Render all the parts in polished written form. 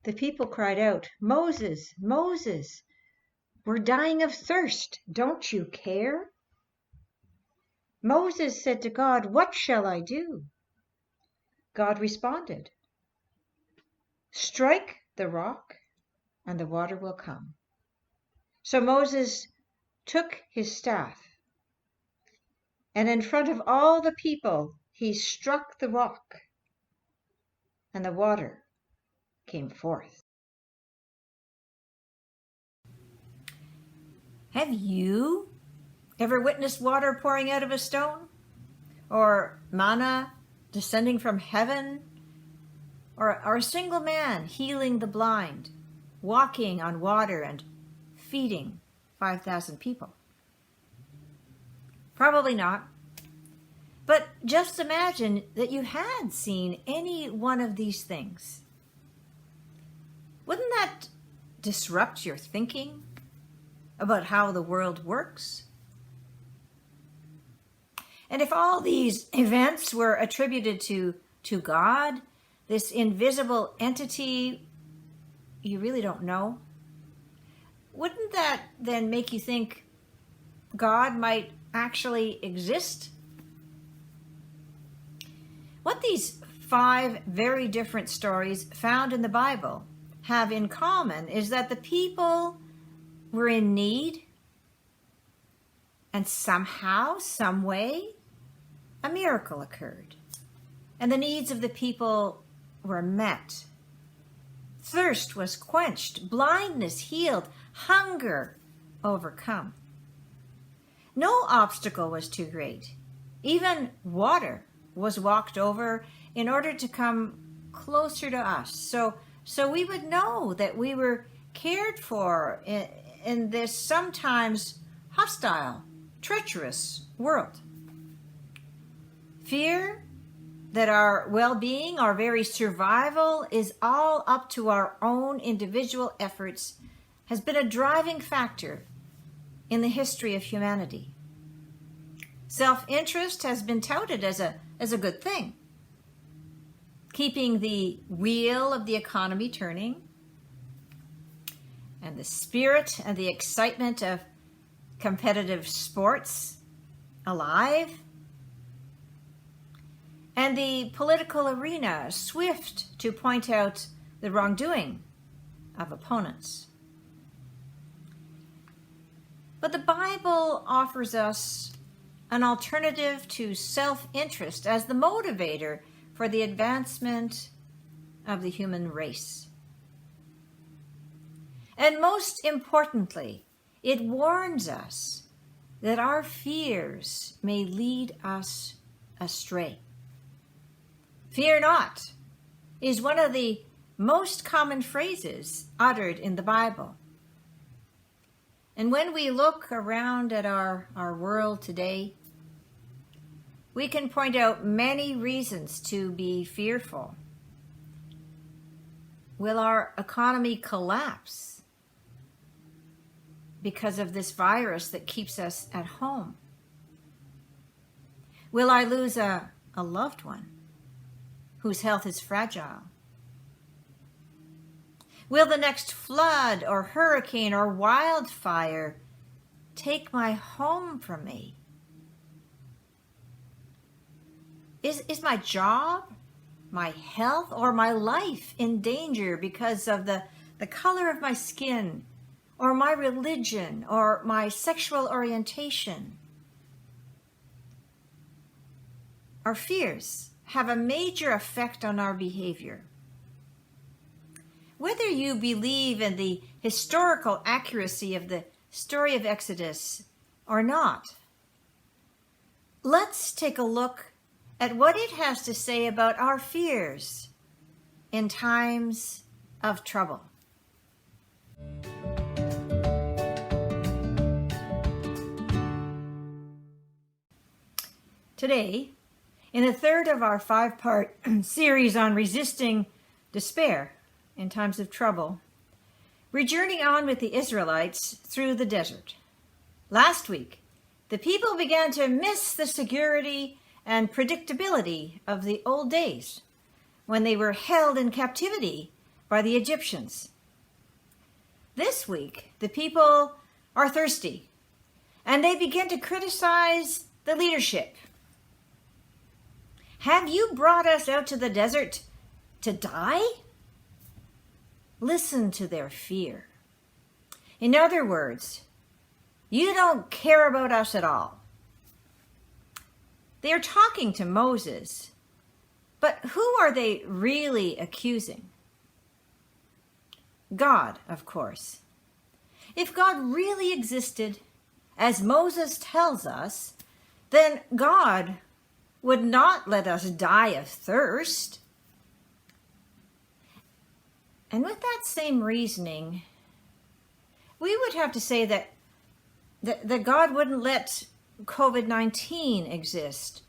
The people cried out, "Moses, Moses, we're dying of thirst. Don't you care?" Moses said to God, "What shall I do?" God responded, "Strike the rock and the water will come." So Moses took his staff, and in front of all the people, he struck the rock, and the water came forth. Have you ever witnessed water pouring out of a stone? Or manna descending from heaven? Or a single man healing the blind, walking on water and feeding 5,000 people? Probably not. But just imagine that you had seen any one of these things. Wouldn't that disrupt your thinking about how the world works? And if all these events were attributed to God, this invisible entity you really don't know, wouldn't that then make you think God might actually exist? What these 5 very different stories found in the Bible have in common is that the people were in need, and somehow, some way, a miracle occurred, and the needs of the people were met. Thirst was quenched, blindness healed, hunger overcome. No obstacle was too great. Even water was walked over in order to come closer to us, so we would know that we were cared for in this sometimes hostile, treacherous world. Fear that our well-being, our very survival, is all up to our own individual efforts has been a driving factor in the history of humanity. Self-interest has been touted as a good thing, keeping the wheel of the economy turning, and the spirit and the excitement of competitive sports alive, and the political arena swift to point out the wrongdoing of opponents. But the Bible offers us an alternative to self-interest as the motivator for the advancement of the human race. And most importantly, it warns us that our fears may lead us astray. Fear not is one of the most common phrases uttered in the Bible. And when we look around at our world today, we can point out many reasons to be fearful. Will our economy collapse because of this virus that keeps us at home? Will I lose a loved one whose health is fragile? Will the next flood or hurricane or wildfire take my home from me? Is my job, my health, or my life in danger because of the color of my skin, or my religion, or my sexual orientation? Our fears have a major effect on our behavior. Whether you believe in the historical accuracy of the story of Exodus or not, let's take a look at what it has to say about our fears in times of trouble. Today, in the third of our 5-part series on resisting despair in times of trouble, we're journeying on with the Israelites through the desert. Last week, the people began to miss the security and predictability of the old days when they were held in captivity by the Egyptians. This week, the people are thirsty, and they begin to criticize the leadership. Have you brought us out to the desert to die? Listen to their fear. In other words, you don't care about us at all. They are talking to Moses, but who are they really accusing? God, of course. If God really existed, as Moses tells us, then God would not let us die of thirst. And with that same reasoning, we would have to say that God wouldn't let COVID-19 exist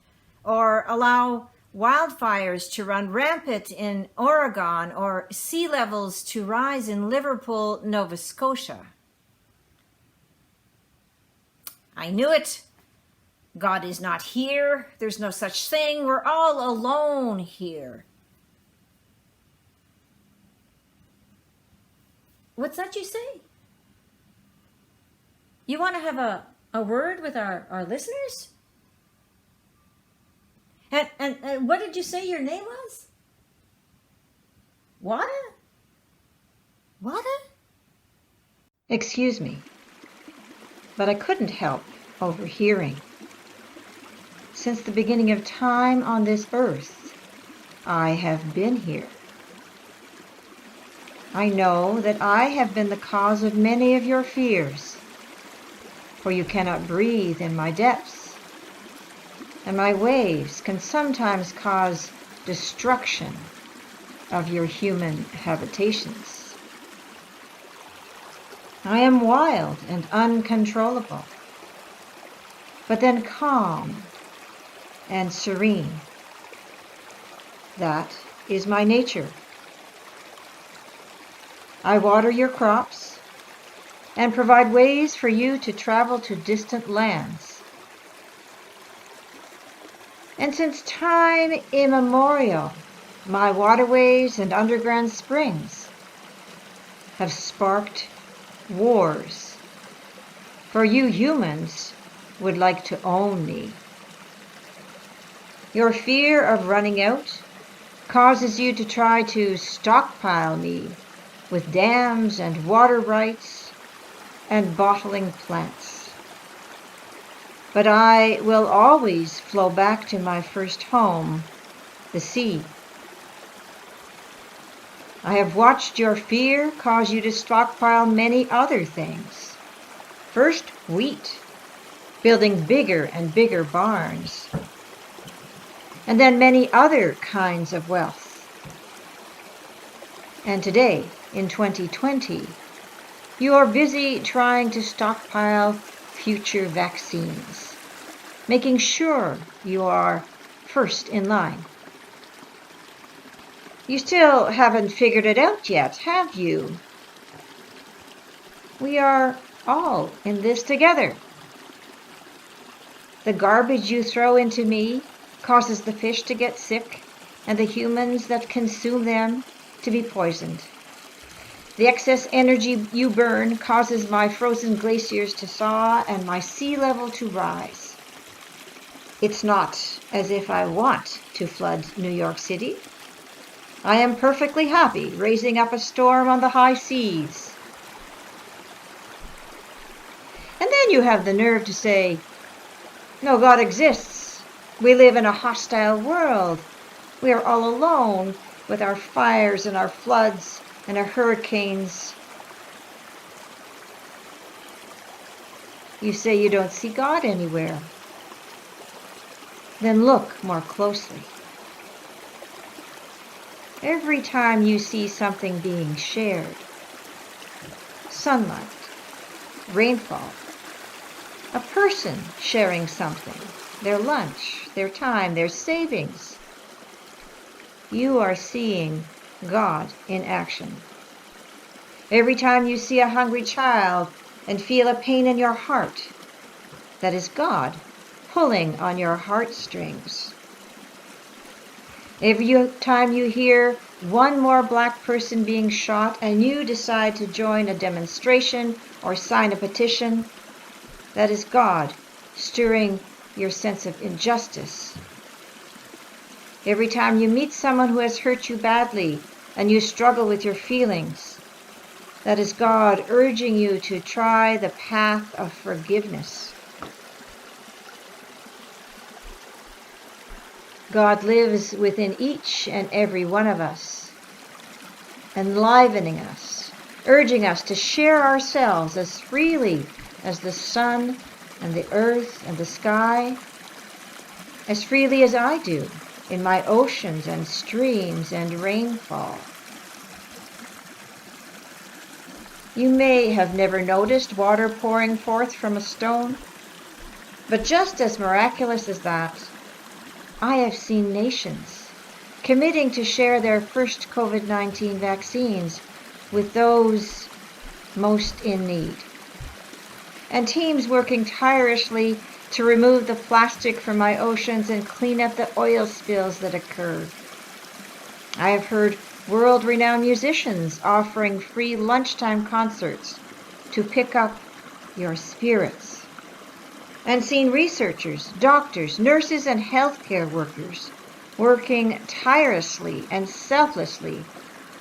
or allow wildfires to run rampant in Oregon or sea levels to rise in Liverpool, Nova Scotia. I knew it. God is not here. There's no such thing. We're all alone here. What's that you say? You want to have a word with our listeners? And what did you say your name was? Wada? Wada? Excuse me, but I couldn't help overhearing. Since the beginning of time on this earth, I have been here. I know that I have been the cause of many of your fears, for you cannot breathe in my depths, and my waves can sometimes cause destruction of your human habitations. I am wild and uncontrollable, but then calm and serene. That is my nature. I water your crops and provide ways for you to travel to distant lands. And since time immemorial, my waterways and underground springs have sparked wars, for you humans would like to own me. Your fear of running out causes you to try to stockpile me with dams and water rights and bottling plants. But I will always flow back to my first home, the sea. I have watched your fear cause you to stockpile many other things. First, wheat, building bigger and bigger barns, and then many other kinds of wealth. And today, in 2020, you are busy trying to stockpile future vaccines, making sure you are first in line. You still haven't figured it out yet, have you? We are all in this together. The garbage you throw into me causes the fish to get sick and the humans that consume them to be poisoned. The excess energy you burn causes my frozen glaciers to thaw and my sea level to rise. It's not as if I want to flood New York City. I am perfectly happy raising up a storm on the high seas. And then you have the nerve to say, no God exists. We live in a hostile world. We are all alone with our fires and our floods and our hurricanes. You say you don't see God anywhere. Then look more closely. Every time you see something being shared, sunlight, rainfall, a person sharing something, their lunch, their time, their savings, you are seeing God in action. Every time you see a hungry child and feel a pain in your heart, that is God pulling on your heartstrings. Every time you hear one more black person being shot and you decide to join a demonstration or sign a petition, that is God stirring your sense of injustice. Every time you meet someone who has hurt you badly and you struggle with your feelings, that is God urging you to try the path of forgiveness. God lives within each and every one of us, enlivening us, urging us to share ourselves as freely as the sun and the earth and the sky, as freely as I do in my oceans and streams and rainfall. You may have never noticed water pouring forth from a stone, but just as miraculous as that, I have seen nations committing to share their first COVID-19 vaccines with those most in need, and teams working tirelessly to remove the plastic from my oceans and clean up the oil spills that occur. I have heard world-renowned musicians offering free lunchtime concerts to pick up your spirits, and seen researchers, doctors, nurses, and healthcare workers working tirelessly and selflessly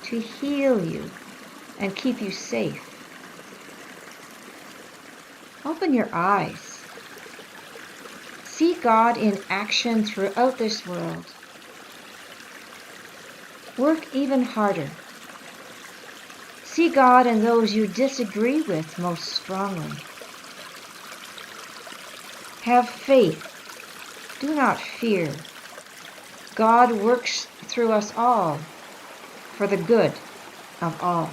to heal you and keep you safe. Open your eyes. See God in action throughout this world. Work even harder. See God in those you disagree with most strongly. Have faith. Do not fear. God works through us all for the good of all.